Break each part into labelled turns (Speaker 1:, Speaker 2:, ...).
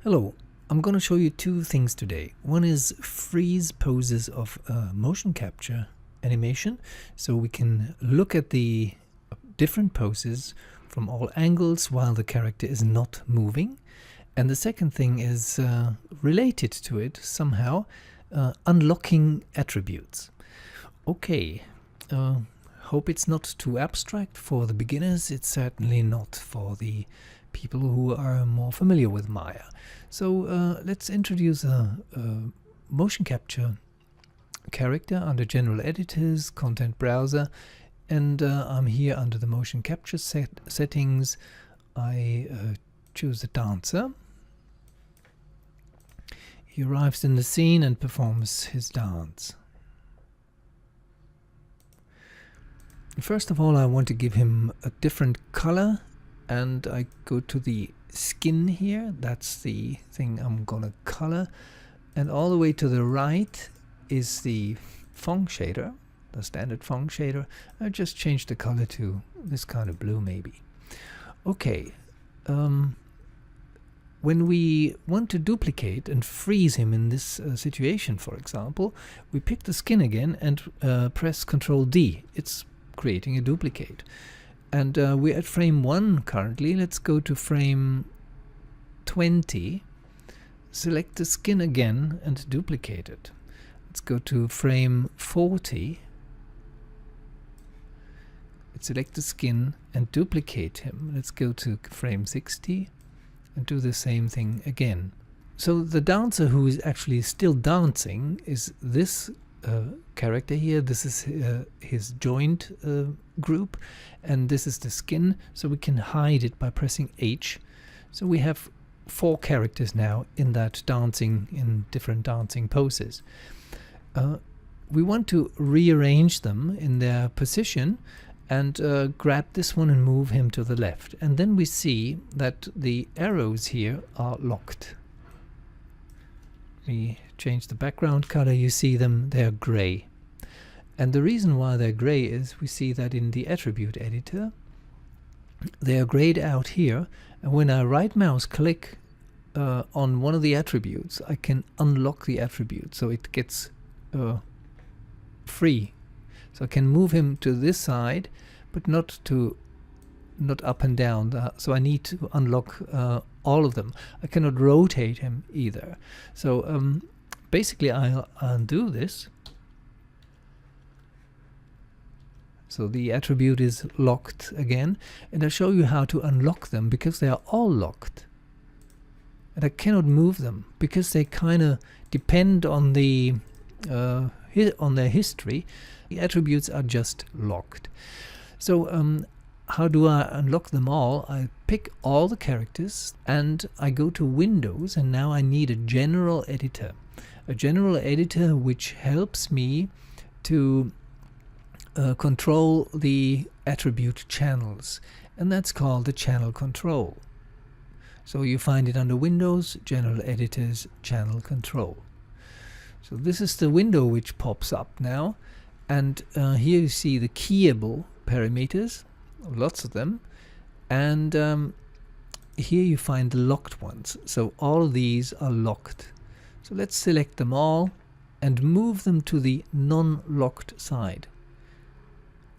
Speaker 1: Hello, I'm going to show you two things today. One is freeze poses of motion capture animation, so we can look at the different poses from all angles while the character is not moving. And the second thing is related to it somehow, unlocking attributes. Okay, hope it's not too abstract for the beginners. It's certainly not for the people who are more familiar with Maya. So let's introduce a motion capture character under General Editors, Content Browser, and I'm here under the motion capture settings. I choose a dancer. He arrives in the scene and performs his dance. First of all, I want to give him a different color, and I go to the skin here. That's the thing I'm gonna color, and all the way to the right is the Fong shader, the standard Fong shader. I just changed the color to this kind of blue maybe. Okay, when we want to duplicate and freeze him in this situation, for example, we pick the skin again and press Ctrl D. It's creating a duplicate. And we're at frame 1 currently. Let's go to frame 20. Select the skin again and duplicate it. Let's go to frame 40. Select the skin and duplicate him. Let's go to frame 60 and do the same thing again. So the dancer who is actually still dancing is this character here. This is his joint group, and this is the skin, so we can hide it by pressing H. So we have 4 characters now in that dancing, in different dancing poses. We want to rearrange them in their position and grab this one and move him to the left, and then we see that the arrows here are locked. We change the background color, you see them, they're gray. And the reason why they're gray is we see that in the attribute editor they are grayed out here, and when I right mouse click on one of the attributes, I can unlock the attribute so it gets free. So I can move him to this side, but not up and down. So I need to unlock all of them. I cannot rotate him either. So basically I'll undo this. So the attribute is locked again, and I'll show you how to unlock them because they are all locked. And I cannot move them because they kind of depend on the on their history. The attributes are just locked. So how do I unlock them all? I pick all the characters and I go to Windows, and now I need a general editor. A general editor which helps me to control the attribute channels, and that's called the channel control. So you find it under Windows, General Editors, Channel Control. So this is the window which pops up now, and here you see the keyable parameters, lots of them, and here you find the locked ones. So all of these are locked. So let's select them all and move them to the non-locked side.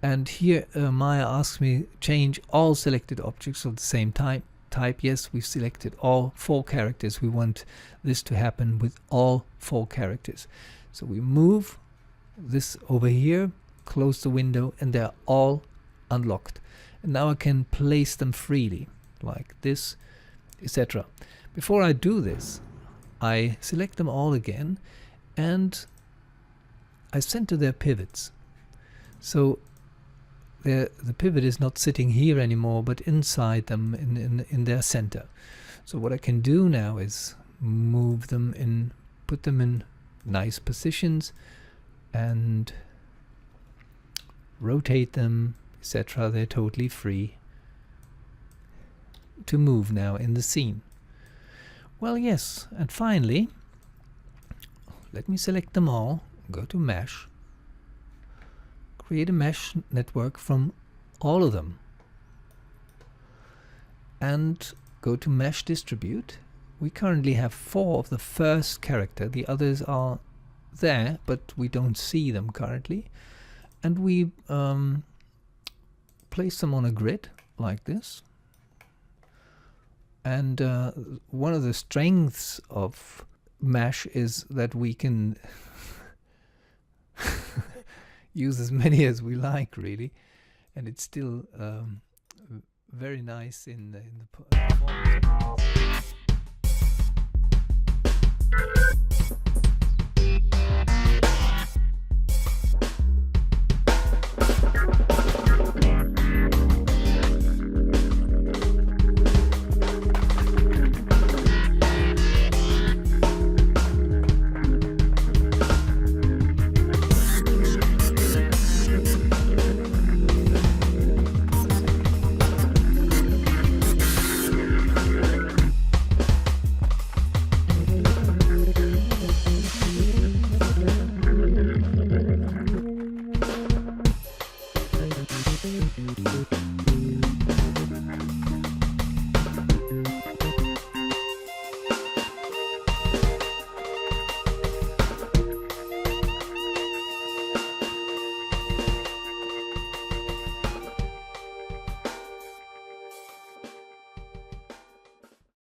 Speaker 1: And here Maya asks me change all selected objects of the same type. Yes, we've selected all 4 characters. We want this to happen with all 4 characters. So we move this over here, close the window, and they're all unlocked. And now I can place them freely, like this, etc. Before I do this, I select them all again, and I center their pivots. So the pivot is not sitting here anymore, but inside them in their center. So what I can do now is move them in, put them in nice positions, and rotate them, etc. They're totally free to move now in the scene. Well, yes, and finally, let me select them all, go to Mesh, create a mesh network from all of them, and go to Mesh Distribute we currently have 4 of the first character. The others are there, but we don't see them currently. And we place them on a grid like this. And one of the strengths of Mesh is that we can use as many as we like, really, and it's still very nice in the performance.